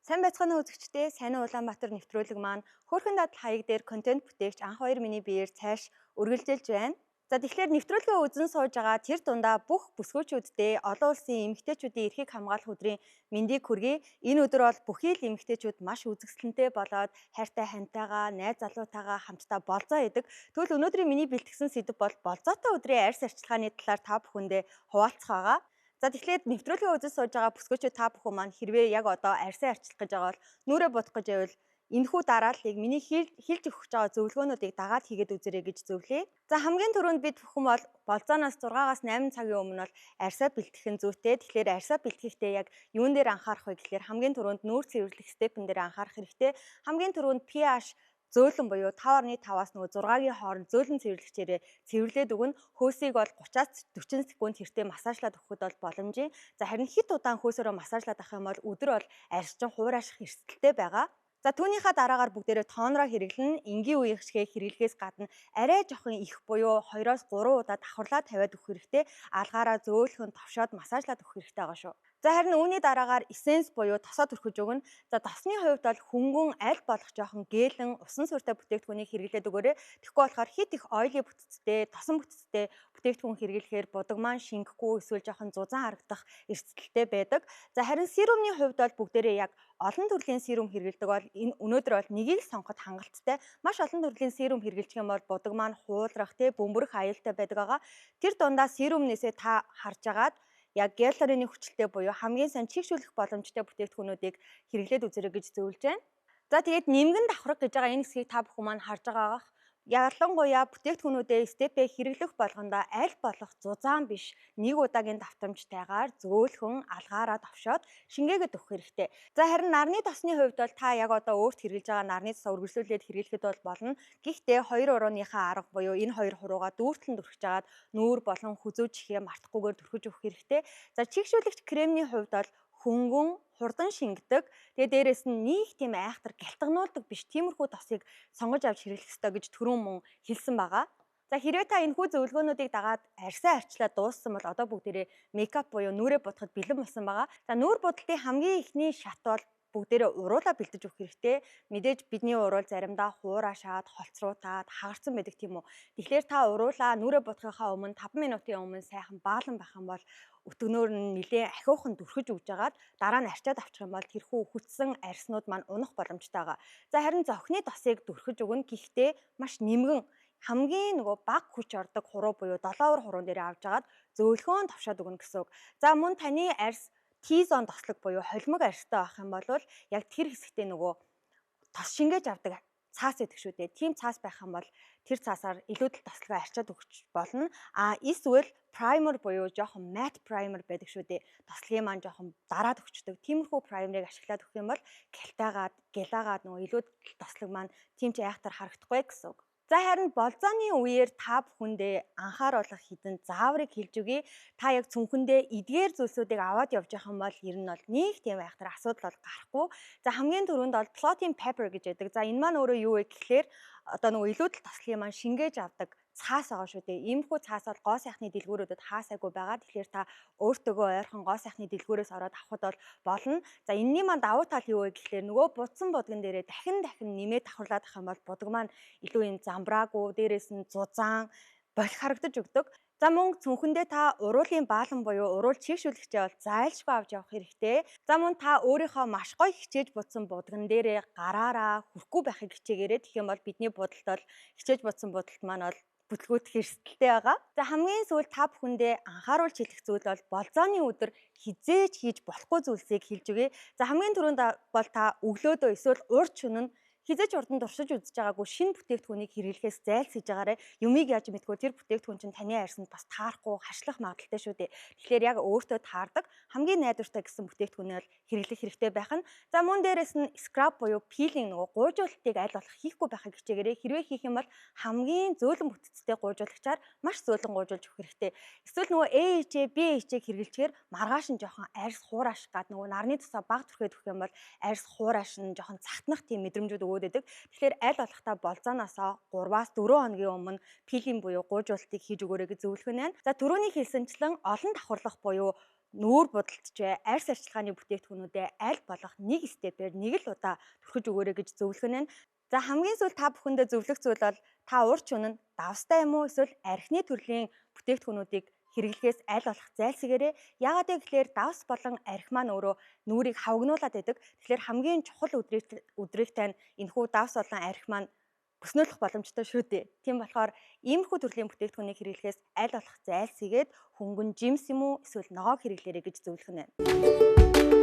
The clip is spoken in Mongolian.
Сайн байцгаана уу үзэгчдээ. Сайн уу Улаанбаатар нэвтрүүлэг маань хөөрхөн дадал хаяг дээр контент бүтээгч анх хоёр миний биеэр цааш үргэлжилж байна. За тэгэхээр нэвтрүүлгээ үзэн сууж байгаа тэр дундаа бүх бүсгүйчүүддээ олон улсын эмэгтэйчүүдийн эрхийг хамгаалах өдрийн мэндийг хүргэе. Энэ өдөр бол бүхий л эмэгтэйчүүд маш үзэсгэлэнтэй болоод хайртай хантайгаа, найз залуутайгаа хамтдаа болзоо идэг. Тэгвэл өнөөдрийн миний бэлтгэсэн сэдэв бол болзоотой өдрийн арьс арчилгааны талаар та бүхэндээ хуваалцах байгаа. За тэгэхээр нэвтрүүлгээ үзэж сууж байгаа бүсгүйчүүд та бүхэн маань хэрвээ яг одоо арьсаа арчлах гэж байгаа бол нүрээ бодох гэж байвал энэхүү дарааллыг миний хэлж өгч байгаа зөвлөгөөнүүдийг дагаад хийгээд үзээрэй гэж зөвлөе. За хамгийн түрүүнд бид бүхэн бол болзооноос 6-аас 8 цагийн өмнө бол арьсаа бэлтгэх нь зүйтэй. Тэгэхээр арьсаа бэлтгэхдээ яг юун дээр анхаарах вэ гэхээр хамгийн түрүүнд нүүр цэвэрлэх степен дээр анхаарах хэрэгтэй. Хамгийн түрүүнд pH зөөлөн буюу 5.5-аас нөгөө 6-гийн хооронд зөөлөн цэвэрлэгчээрээ цэвэрлээд өгнө. Хөөсийг бол 30-аас 40 секунд хэртээ массажлаад өгөхөд бол боломжийн. За харин хит удаан хөөсөөрөө массажлаад авах юм бол өдөр бол арьс чинь хуурайших эрсдэлтэй байгаа. За түүнийхээ дараагаар бүгдээрээ тоонороо хэрэглэн энгийн үеийн хишгээ хэрэглэхээс гадна арай жоохон их буюу 2-оос 3 удаа давхарлаа тавиад өгөх хэрэгтэй. Алгаараа зөөлхөн товшоод массажлаад өгөх хэрэгтэй байгаа шүү. За харин үүний дараагаар эссенс буюу тосоо түрхэж өгнө. За тосны хувьд бол хөнгөн аль болох жоохон гээлэн усан сүртэй бүтээгдэхүүнийг хэрэглээд өгөөрэй. Тэгэхгүй болохоор хит их оily бүтцтэй, тосон бүтцтэй бүтээгдэхүүн хэрэглэхээр будаг маань шингэхгүй эсвэл жоохон зузаан харагдах эрсдэлтэй байдаг. За харин серумны хувьд бол бүгдээрээ яг олон төрлийн серум хэрэглэдэг бол энэ өнөөдөр бол нэгийг сонгоход хангалттай. Маш олон төрлийн серум хэрэглэх юм бол будаг маань хуулрах, бөмбөрөх аюултай байдаг байгаа. Тэр дундаа серумнээсээ та харж агаад яг гиалурины хүчилтэй буюу хамгийн сайн чийгшүүлэх боломжтой бүтээгдэхүүнүүдийг хэрэглээд үзэрэй гэж зөвлөж байна. За тэгээд нэмгэн давхраг гэж байгаа энэ хэсгийг та бүхэн маань харж байгаагах. Ялангуяа бүтээгдэхүүнүүдээ степээ хэрэглэх болгондоо аль болох зузаан биш нэг удаагийн давтамжтайгаар зөөлхөн алгаараа товшоод шингээгээд өгөх хэрэгтэй. За харин нарны тосны хувьд бол та яг одоо өөрт хэрэглэж байгаа нарны тосоо үргэлжлүүлээд хэрэглэхэд бол болно. Гэхдээ хоёр урууныхаа арга буюу энэ хоёр хурууга дүүртлэн дүрхэж агаад нүүр болон хүзүү чихээ мартахгүйгээр дүрхэж өгөх хэрэгтэй. За чигшүүлэгч кремний хувьд бол хөнгөн, хурдан шингэдэг. Тэгээ дээрэс нь нэг тийм айхтар гялтгануулдаг биш тиймэрхүү тосыг сонгож авч хэрэглэх ёстой гэж түрүүн мөн хэлсэн байгаа. За хэрвээ та энэхүү зөвлөгөөнүүдийг дагаад арьсаа арчлаад дууссан бол одоо бүгдээрээ мейкап буюу нүрээ бодоход бэлэн болсон байгаа. За нүүр бодолтын хамгийн эхний шат бол бүгдээрээ уруулаа бэлдэж өгөх хэрэгтэй. Мэдээж бидний уруул заримдаа хуурашаад, холцруутаад, хагарсан байдаг тийм үү. Тэгэхээр та уруулаа нүрээ бодохынхаа өмнө 5 минутын өмнө сайхан баалан байх юм бол өтгөнөөр нь нэлээ ахиухан дүрхэж өгж агаад дараа нь арчаад авчих юм бол тэрхүү хүчсэн арьснууд маань унах боломжтой байгаа. За харин зохины тосыг дүрхэж өгнө. Гэхдээ маш нэмгэн хамгийн нөгөө баг хүч ордог хуруу буюу 7 ор хуруун дээр авч агаад зөөлхөн товшоод өгнө гэсэн үг. За мөн таны арьс T-зон тослог буюу холимог арьстай байх юм бол яг тэр хэсэгтээ нөгөө тос шингээж авдаг цаас байдаг шүү дээ. Тийм цаас байх юм бол тэр цаасаар илүүдэл тослогоо арчаад өгч болно. Эсвэл primer буюу жоохон matte primer байдаг шүү дээ. Тослогийн маань жоохон дараад өгчдөг. Тиймэрхүү primer-ыг ашиглаад өгөх юм бол гялтаагаад, гялаагаад нөгөө илүүдэл тослог маань тийм ч айхтар харагдахгүй гэсэн үг. За харин болзооны үеэр та бүхэндээ анхааруулах хідэн зааврыг хэлж өгье. Та яг цүнхэндээ эдгээр зүйлсүүдийг аваад явж явах юм бол ер нь бол нэг тийм айхтар асуудал бол гарахгүй. За хамгийн түрүүнд бол plotting paper гэж байдаг. За энэ маань өөрөө юу вэ гэхээр одоо нөгөө илүүдэл тослогийн маань шингээж авдаг цаас байгаа шүү дээ. Иймэрхүү цаас бол гоо сайхны дэлгүүрүүдэд хаасаагүй байгаа. Тэгэхээр та өөртөөгөө ойрхон гоо сайхны дэлгүүрээс ороод авахд бол болно. За энэний маань давуу тал юу вэ гэхээр нөгөө будсан будган дээрээ дахин нэмээд давхарлаад авах юм бол будаг маань илүү юм замбраагүй, дээрээс нь зузаан болох харагдаж өгдөг. За мөн цүнхэндээ та уруулын баалан буюу уруул чийгшүүлэгчээ бол зайлшгүй авч явах хэрэгтэй. За мөн та өөрийнхөө маш гоё хичээж будсан будган дээрээ гараараа хүрхгүй байхыг хичээгээрэй. Тэгэх юм бол бидний будалд бол хичээж будсан будалд маань бол бүтлгүүтэх эрсдэлтэй байгаа. За хамгийн сүүлд та бүхэндээ анхааруулж хэлэх зүйл бол болзооны өдөр хизээж хийж болохгүй зүйлсийг хэлж өгье. За хамгийн түрүүнд бол та өглөөдөө эсвэл урд шөнө нь хизээж урдан туршиж үзэж байгаагүй шинэ бүтээгдэхүүнийг хэрэглэхээс зайлсхийж байгаарай. Юмыг яаж мэдгүй тэр бүтээгдэхүүн чинь таны арьсанд бас таарахгүй, хашлах магадaltaй шүү дээ. Тэгэхээр яг өөртөө таардаг хамгийн найдвартай гэсэн бүтээгдэхүүнээ бол хэрэглэх хэрэгтэй байх нь. За мөн дээрэс нь scrub буюу peeling нөгөө гуйжуулалтыг аль болох хийхгүй байхыг хичээгээрэй. Хэрвээ хийх юм бол хамгийн зөөлөн бүтцтэй гуйжуулагчаар маш зөөлөн гуйжуулж өгөх хэрэгтэй. Эсвэл нөгөө AHA, BHA хэрэглэчихээр маргааш нь жоохон арьс хуураш гад нөгөө нарны тусаа баг түрхээд өгөх юм бол арьс хуураш нь жоохон цатнах тийм мэдрэмжүүд өгөөд. Тэгэхээр аль болох та болзооноосоо 3-аас 4 хоногийн өмнө пилинг буюу гуйжуулалтыг хийж өгөөрэй гэж зөвлөх нь байна. За түрүүний хэлсэнчлэн олон давхарлах буюу нүүр будалдж бай, арьс арчилгааны бүтээгдэхүүнүүдээ аль болох нэг степээр нэг л удаа түрхэж өгөөрэй гэж зөвлөх нь. За хамгийн сүүл та бүхэндээ зөвлөх зүйл бол та урч үнэн давстай юм уу эсвэл архины төрлийн бүтээгдэхүүнүүдийг хэрэглэхээс аль болох зайлсхийгээрэй. Яагаад гэвэл давс болон архи маань өөрөө нүрийг хавгнуулаад байдаг. Тэгэхээр хамгийн чухал өдрийгтэй нь энэхүү давс болон архи маань бүснөөлөх боломжтой шүү дээ. Тийм болохоор иймэрхүү төрлийн бүтээгдэхүүнийг хэрэглэхээс аль болох зайлсхийгээд хөнгөн жимс юм уу эсвэл ногоог хэрэглээрэй гэж зөвлөх нь байна.